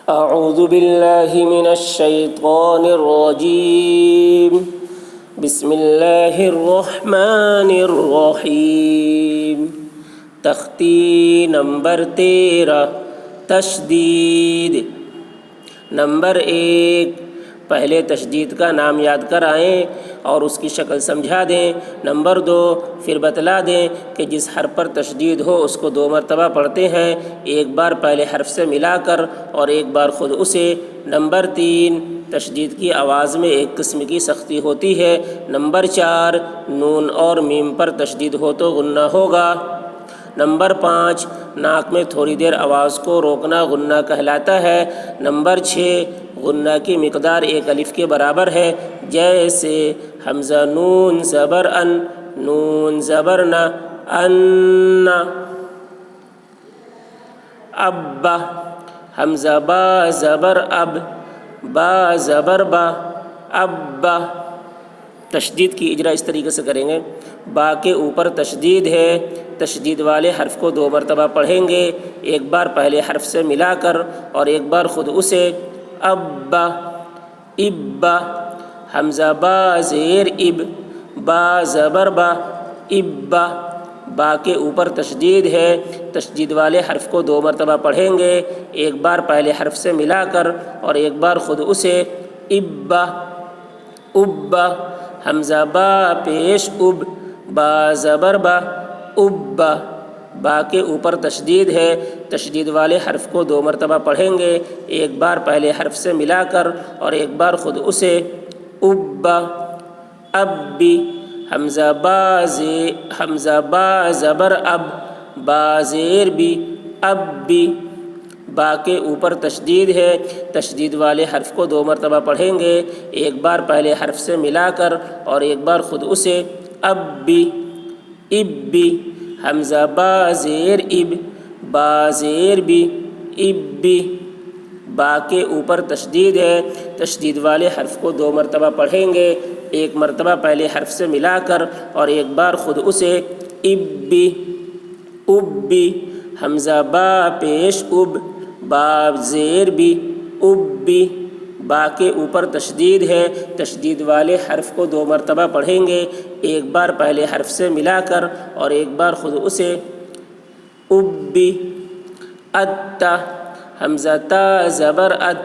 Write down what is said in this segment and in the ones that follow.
اعوذ باللہ من الشیطان الرجیم بسم اللہ الرحمن الرحیم۔ تختی نمبر 13 تشدید۔ نمبر 1، پہلے تشدید کا نام یاد کرائیں اور اس کی شکل سمجھا دیں۔ نمبر 2، پھر بتلا دیں کہ جس حرف پر تشدید ہو اس کو 2 مرتبہ پڑھتے ہیں، ایک بار پہلے حرف سے ملا کر اور ایک بار خود اسے۔ نمبر 3، تشدید کی آواز میں ایک قسم کی سختی ہوتی ہے۔ نمبر 4، نون اور میم پر تشدید ہو تو غنہ ہوگا۔ نمبر 5، ناک میں تھوڑی دیر آواز کو روکنا غنہ کہلاتا ہے۔ نمبر 6، غنہ کی مقدار 1 الف کے برابر ہے، جیسے حمزہ نون زبر ان، نون زبر نہ، ان۔ ابا، حمزہ با زبر اب، با زبر با، ابا۔ تشدید کی اجرا اس طریقے سے کریں گے۔ با کے اوپر تشدید ہے، تشدید والے حرف کو 2 مرتبہ پڑھیں گے، ایک بار پہلے حرف سے ملا کر اور ایک بار خود اسے۔ ابا، ابا، حمزہ با زیر اب، با زبر با، ابا۔ با کے اوپر تشدید ہے، تشدید والے حرف کو 2 مرتبہ پڑھیں گے، ایک بار پہلے حرف سے ملا کر اور ایک بار خود اسے۔ ابا، ابا، حمزہ با پیش اب، با زبر با، ابا۔ با کے اوپر تشدید ہے، تشدید والے حرف کو 2 مرتبہ پڑھیں گے، ایک بار پہلے حرف سے ملا کر اور ایک بار خود اسے۔ ابا، ابی، حمزہ با زبر اب، با زیر بی، ابی۔ با کے اوپر تشدید ہے، تشدید والے حرف کو 2 مرتبہ پڑھیں گے، ایک بار پہلے حرف سے ملا کر اور ایک بار خود اسے۔ ابی، ابی، حمزہ با زیر اب، با زیر بی، ابی۔ با کے اوپر تشدید ہے، تشدید والے حرف کو 2 مرتبہ پڑھیں گے، ایک مرتبہ پہلے حرف سے ملا کر اور ایک بار خود اسے۔ ابی، ابی، حمزہ با پیش اب، با زیر بی، ابی۔ با کے اوپر تشدید ہے، تشدید والے حرف کو 2 مرتبہ پڑھیں گے، ایک بار پہلے حرف سے ملا کر اور ایک بار خود اسے۔ ابی، اتا، حمزہ تا زبر ات،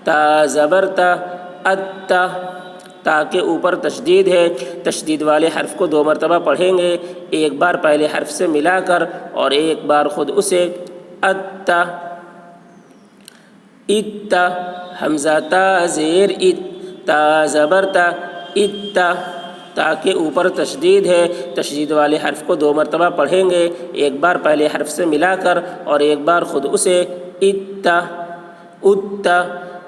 تا زبر تا، اتا۔ تا کے اوپر تشدید ہے، تشدید والے حرف کو 2 مرتبہ پڑھیں گے، ایک بار پہلے حرف سے ملا کر اور ایک بار خود اسے۔ اتا، اتا، حمزہ تا زیر ات، تا زبر تا، اتا۔ تا کے اوپر تشدید ہے، تشدید والے حرف کو 2 مرتبہ پڑھیں گے، ایک بار پہلے حرف سے ملا کر اور ایک بار خود اسے۔ اتا، اتا،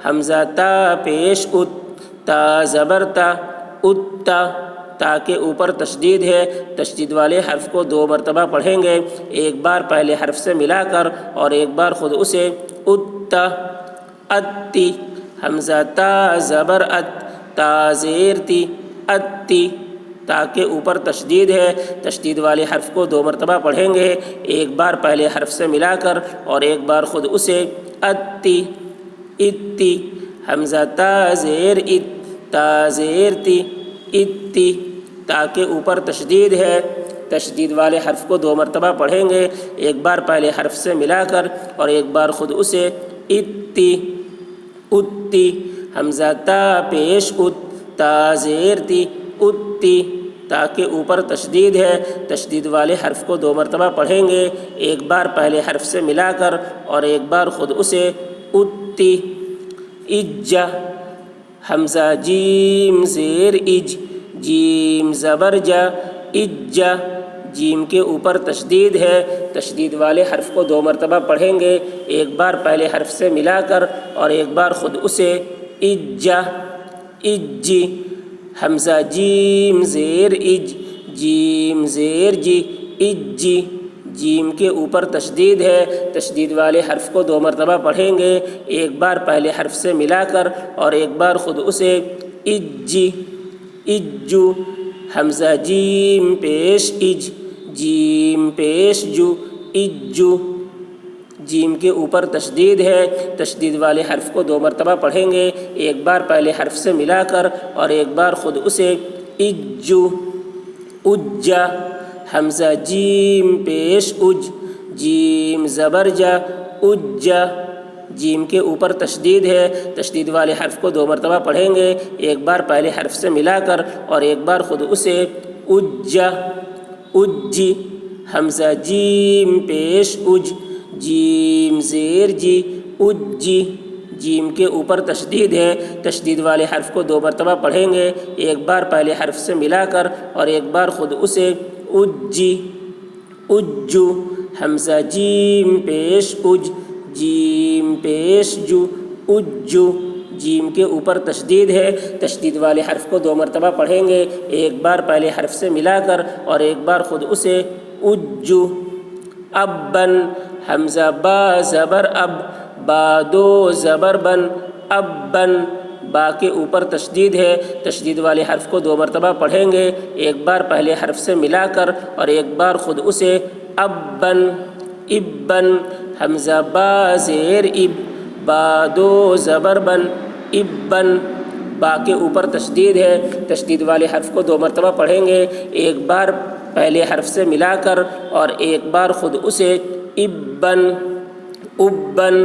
حمزہ تا پیش ات، تا زبر تا، اتا۔ تا کے اوپر تشدید ہے، تشدید والے حرف کو 2 مرتبہ پڑھیں گے، ایک بار پہلے حرف سے ملا کر اور ایک بار خود اسے۔ اتا، اتی، حمزہ تا زبر ات، تا زیر تی، اتی۔ تا کے اوپر تشدید ہے، تشدید والے حرف کو 2 مرتبہ پڑھیں گے، ایک بار پہلے حرف سے ملا کر اور ایک بار خود اسے۔ اتی، اتی، حمزہ تا زیر ات، تا زیر تی، اتی۔ تا کے اوپر تشدید ہے، تشدید والے حرف کو 2 مرتبہ پڑھیں گے، ایک بار پہلے حرف سے ملا کر اور ایک بار خود اسے۔ اتی، اتی، حمزہ تا پیش ات، تا زیر تی، اتی۔ تا کے اوپر تشدید ہے، تشدید والے حرف کو 2 مرتبہ پڑھیں گے، ایک بار پہلے حرف سے ملا کر اور ایک بار خود اسے۔ اتی، اجا، حمزہ جیم زیر اج، جیم زبر جا، اجا۔ جیم کے اوپر تشدید ہے، تشدید والے حرف کو 2 مرتبہ پڑھیں گے، ایک بار پہلے حرف سے ملا کر اور ایک بار خود اسے۔ اجا، اجی، حمزہ جیم زیر اج، جیم زیر جی، اجی۔ جیم کے اوپر تشدید ہے، تشدید والے حرف کو 2 مرتبہ پڑھیں گے، ایک بار پہلے حرف سے ملا کر اور ایک بار خود اسے۔ اجی، اجو، حمزہ جیم پیش اج، جیم پیش جو، اجو۔ جیم کے اوپر تشدید ہے، تشدید والے حرف کو 2 مرتبہ پڑھیں گے، ایک بار پہلے حرف سے ملا کر اور ایک بار خود اسے۔ اجو، اجا، حمزہ جیم پیش اج، جیم زبر جا، اجا، جیم کے اوپر تشدید ہے، تشدید والے حرف کو 2 مرتبہ پڑھیں گے، ایک بار پہلے حرف سے ملا کر اور ایک بار خود اسے۔ اجا، اجی، حمزہ جیم پیش اج، جیم زیر جی، اجی، جیم کے اوپر تشدید ہے، تشدید والے حرف کو 2 مرتبہ پڑھیں گے، ایک بار پہلے حرف سے ملا کر اور ایک بار خود اسے۔ اجی، اجو، حمزہ جیم پیش اج، جیم پیش جو، اجو، جیم کے اوپر تشدید ہے، تشدید والے حرف کو 2 مرتبہ پڑھیں گے، ایک بار پہلے حرف سے ملا کر اور ایک بار خود اسے۔ اجو، ابن، حمزہ با زبر اب، با دو زبر بن، ابن، با کے اوپر تشدید ہے، تشدید والے حرف کو 2 مرتبہ پڑھیں گے، ایک بار پہلے حرف سے ملا کر اور ایک بار خود اسے۔ ابن، ابن، حمزہ با زیر اب، با دو زبر بن، ابن، با کے اوپر تشدید ہے، تشدید والے حرف کو 2 مرتبہ پڑھیں گے، ایک بار پہلے حرف سے ملا کر اور ایک بار خود اسے۔ ابن، ابن،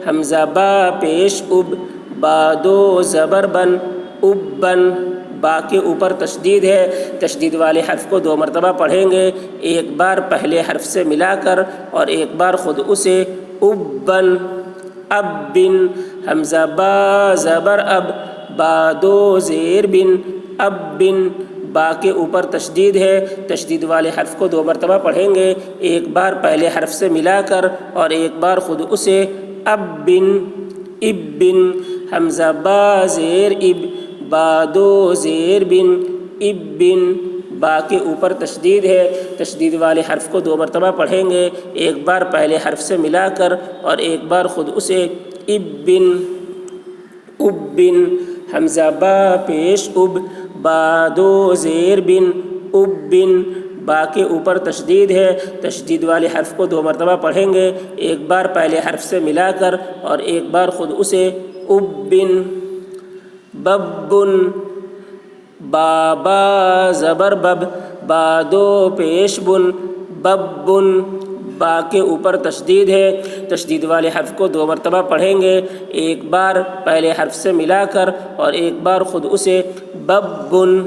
حمزہ با پیش اب، با دو زبر بن، ابن، با کے اوپر تشدید ہے، تشدید والے حرف کو 2 مرتبہ پڑھیں گے، ایک بار پہلے حرف سے ملا کر اور ایک بار خود اسے۔ ابن، ابن، حمزہ با زبر اب، با دو زیر بن، ابن، با کے اوپر تشدید ہے، تشدید والے حرف کو 2 مرتبہ پڑھیں گے، ایک بار پہلے حرف سے ملا کر اور ایک بار خود اسے۔ ابن، ابن، حمزہ با زیر اب، با دو زیر بن، ابن، با کے اوپر تشدید ہے، تشدید والے حرف کو 2 مرتبہ پڑھیں گے، ایک بار پہلے حرف سے ملا کر اور ایک بار خود اسے۔ ابن، ابن، حمزہ با پیش اب، با دو زیر بن، ابن، با کے اوپر تشدید ہے، تشدید والے حرف کو 2 مرتبہ پڑھیں گے، ایک بار پہلے حرف سے ملا کر اور ایک بار خود اسے۔ ابن، ببن، با با زبر بب، با دو پیش بن، ببن، با کے اوپر تشدید ہے، تشدید والے حرف کو 2 مرتبہ پڑھیں گے، ایک بار پہلے حرف سے ملا کر اور ایک بار خود اسے۔ ببن،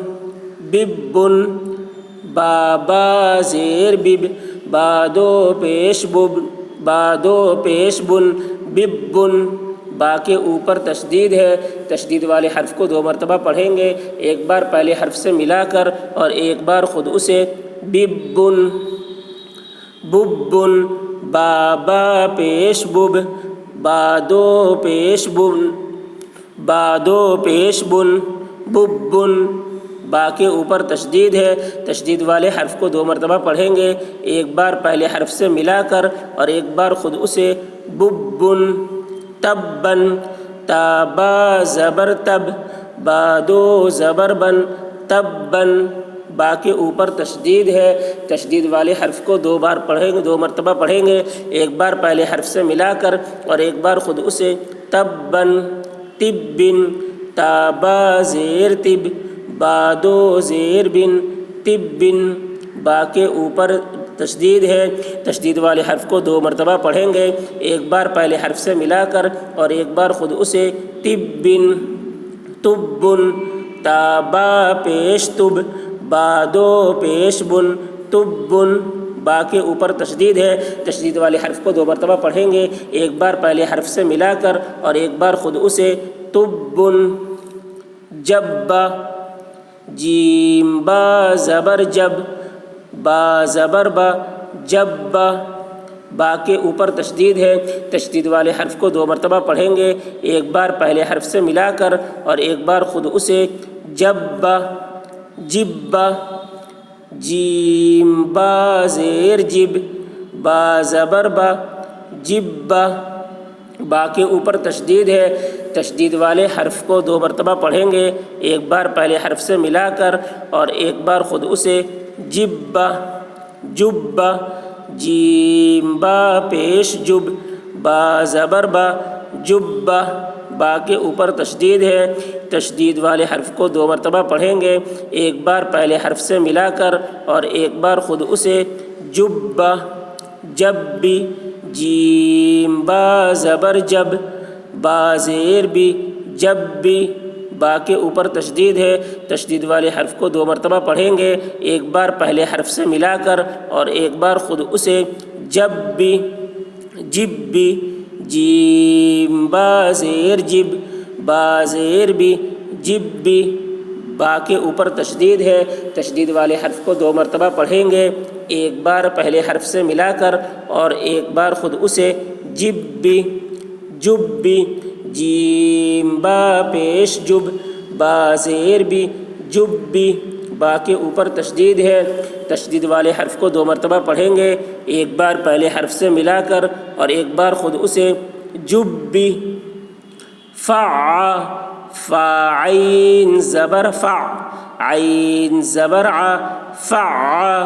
ببن، با با زیر بب، با دو پیش بب، با دو پیش بن، ببن، با کے اوپر تشدید ہے، تشدید والے حرف کو 2 مرتبہ پڑھیں گے، ایک بار پہلے حرف سے ملا کر اور ایک بار خود اسے۔ ببن، ببن، با با پیش بب، با دو پیش بن، با دو پیش بن، ببن، با کے اوپر تشدید ہے، تشدید والے حرف کو 2 مرتبہ پڑھیں گے، ایک بار پہلے حرف سے ملا کر اور ایک بار خود اسے۔ ببن، تبن، تا با زبر تب، با دو زبر بن، تبن، با کے اوپر تشدید ہے، تشدید والے حرف کو 2 مرتبہ پڑھیں گے، ایک بار پہلے حرف سے ملا کر اور ایک بار خود اسے۔ تبن، تبن، تا با زیر تب، با دو زیر بن، تبن، با کے اوپر تشدید ہے، تشدید والے حرف کو 2 مرتبہ پڑھیں گے، ایک بار پہلے حرف سے ملا کر اور ایک بار خود اسے۔ تبن، تبن، تا با پیش تب، با دو پیش بن، تبن، با کے اوپر تشدید ہے، تشدید والے حرف کو 2 مرتبہ پڑھیں گے، ایک بار پہلے حرف سے ملا کر اور ایک بار خود اسے۔ تبن، جبا، جیم با زبر جب، با زبر با، جبا، با کے اوپر تشدید ہے، تشدید والے حرف کو 2 مرتبہ پڑھیں گے، ایک بار پہلے حرف سے ملا کر اور ایک بار خود اسے۔ جبا، جبا، جیم با زیر جب، با زبر با، جبا، با کے اوپر تشدید ہے، تشدید والے حرف کو 2 مرتبہ پڑھیں گے، ایک بار پہلے حرف سے ملا کر اور ایک بار خود اسے۔ جبا، جبا، جیم با پیش جب، با زبر با جبہ، با کے اوپر تشدید ہے، تشدید والے حرف کو 2 مرتبہ پڑھیں گے، ایک بار پہلے حرف سے ملا کر اور ایک بار خود اسے، جبہ جب بھی، جیم با زبر جب، با زیر بھی، جب بھی، با کے اوپر تشدید ہے، تشدید والے حرف کو 2 مرتبہ پڑھیں گے، ایک بار پہلے حرف سے ملا کر اور ایک بار خود اسے، جب بھی، جب بھی، جیم با زیر جب، با زیر بھی، جب بھی، با کے اوپر تشدید ہے، تشدید والے حرف کو 2 مرتبہ پڑھیں گے، ایک بار پہلے حرف سے ملا کر اور ایک بار خود اسے، جب بھی، جب بھی، جیم با پیش جب، با زیر بھی، جب بھی، با کے اوپر تشدید ہے، تشدید والے حرف کو 2 مرتبہ پڑھیں گے، ایک بار پہلے حرف سے ملا کر اور ایک بار خود اسے، جب بھی، فع، فا عین زبر فع، عین زبر ع، فع،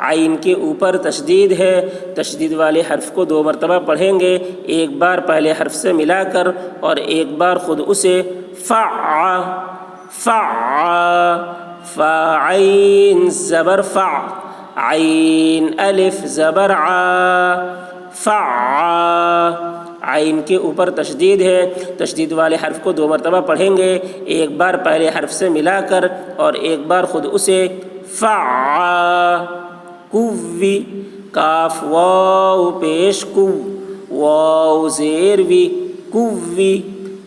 عین کے اوپر تشدید ہے، تشدید والے حرف کو 2 مرتبہ پڑھیں گے، ایک بار پہلے حرف سے ملا کر اور ایک بار خود اسے، فع، فع، فا عین زبر فع، عین الف زبر ع، فع، عین کے اوپر تشدید ہے، تشدید والے حرف کو 2 مرتبہ پڑھیں گے، ایک بار پہلے حرف سے ملا کر اور ایک بار خود اسے، فع، کوی، کاف واو پیش کو، واو زیر وی، کوی،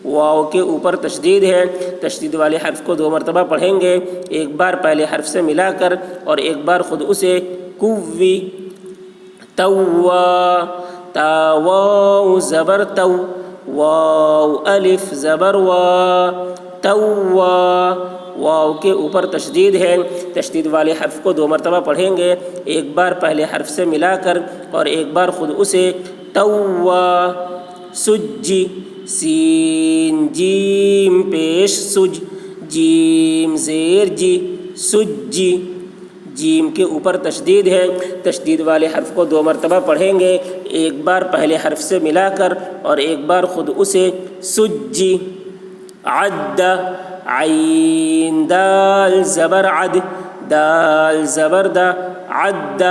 واو کے اوپر تشدید ہے، تشدید والے حرف کو 2 مرتبہ پڑھیں گے، ایک بار پہلے حرف سے ملا کر اور ایک بار خود اسے، کوی، توا، تا واو زبر تو، واو الف زبر وا، توا، واو کے اوپر تشدید ہے، تشدید والے حرف کو 2 مرتبہ پڑھیں گے، ایک بار پہلے حرف سے ملا کر اور ایک بار خود اسے، توا، سجی، سین جیم پیش سج، جیم زیر جی، سجی، جیم کے اوپر تشدید ہے، تشدید والے حرف کو 2 مرتبہ پڑھیں گے، ایک بار پہلے حرف سے ملا کر اور ایک بار خود اسے، سجی، عد، عین دال زبر عد، دال زبر دا، عد،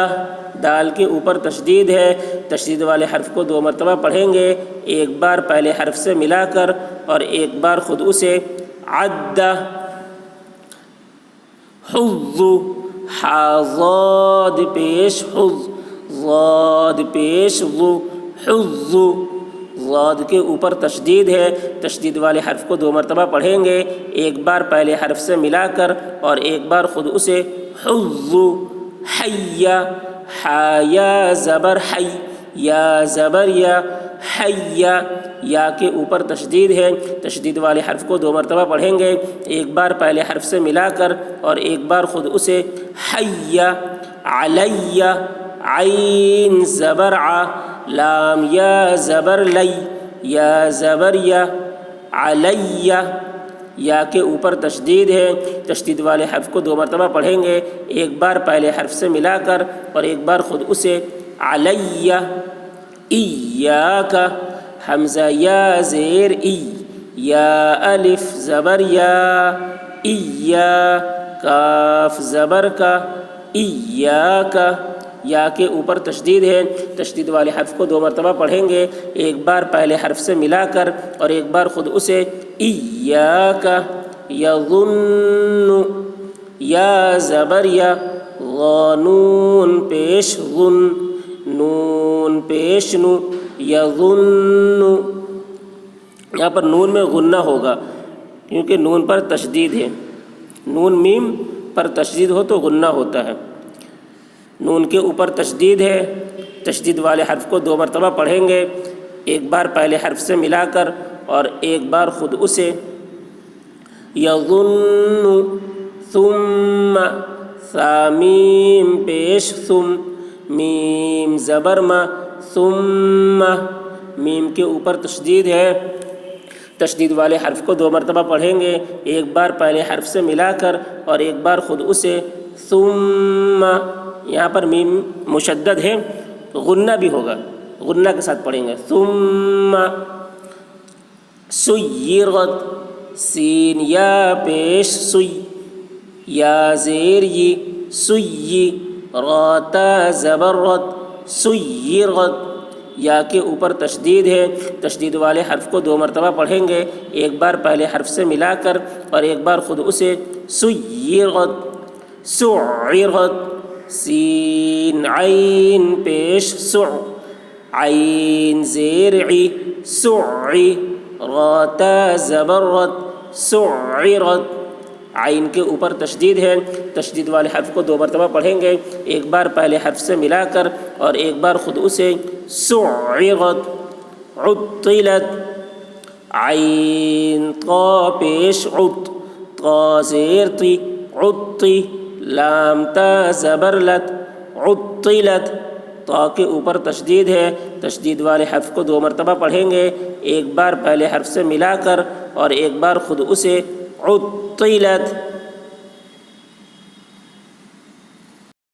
دال کے اوپر تشدید ہے، تشدید والے حرف کو 2 مرتبہ پڑھیں گے، ایک بار پہلے حرف سے ملا کر اور ایک بار خود اسے، عد، حظ، حاضاد پیش حظ، ضاد پیش ضو، حظ، ضاد کے اوپر تشدید ہے، تشدید والے حرف کو 2 مرتبہ پڑھیں گے، ایک بار پہلے حرف سے ملا کر اور ایک بار خود اسے، حظ، حی، حیا زبر حی، یا زبر یا، حی، یا کے اوپر تشدید ہے، تشدید والے حرف کو 2 مرتبہ پڑھیں گے، ایک بار پہلے حرف سے ملا کر اور ایک بار خود اسے، حی، علی، عین زبر ع، لام یا زبر لی، یا زبر یا، علی، یا کے اوپر تشدید ہے، تشدید والے حرف کو 2 مرتبہ پڑھیں گے، ایک بار پہلے حرف سے ملا کر اور ایک بار خود اسے، علی، ایاک، حمزہ یا زیر ای، یا الف زبر یا، ایا، کاف زبر کا، ایاک، یا کے اوپر تشدید ہے، تشدید والے حرف کو 2 مرتبہ پڑھیں گے، ایک بار پہلے حرف سے ملا کر اور ایک بار خود اسے، ایاک، یظن، یا زبر یا، غنون پیش غن، نون پیش نو، یظن، یہاں پر نون میں غنہ ہوگا کیونکہ نون پر تشدید ہے، نون میم پر تشدید ہو تو غنہ ہوتا ہے، نون کے اوپر تشدید ہے، تشدید والے حرف کو 2 مرتبہ پڑھیں گے، ایک بار پہلے حرف سے ملا کر اور ایک بار خود اسے، یظن، ثم، ثامیم پیش ثم، میم زبر ما، ثم، میم کے اوپر تشدید ہے، تشدید والے حرف کو 2 مرتبہ پڑھیں گے، ایک بار پہلے حرف سے ملا کر اور ایک بار خود اسے، ثم، یہاں پر میم مشدد ہے، غنہ بھی ہوگا، غنہ کے ساتھ پڑھیں گے ثم سیرت سین یا پیش سی یا زیر ی سی را تا زبر رت سیرت یا کے اوپر تشدید ہے، تشدید والے حرف کو 2 مرتبہ پڑھیں گے، ایک بار پہلے حرف سے ملا کر اور ایک بار خود اسے سیرت سعرت سین عین پیش سع عین زیر عی سعی را تا زبر رت سعرت عین کے اوپر تشدید ہے، تشدید والے حرف کو 2 مرتبہ پڑھیں گے، ایک بار پہلے حرف سے ملا کر اور ایک بار خود اسے سعرت عطلت عین طا پیش عط طا زیر طی عطی لام تا زبر لت عطلت طا کے اوپر تشدید ہے، تشدید والے حرف کو 2 مرتبہ پڑھیں گے، ایک بار پہلے حرف سے ملا کر اور ایک بار خود اسے عطلت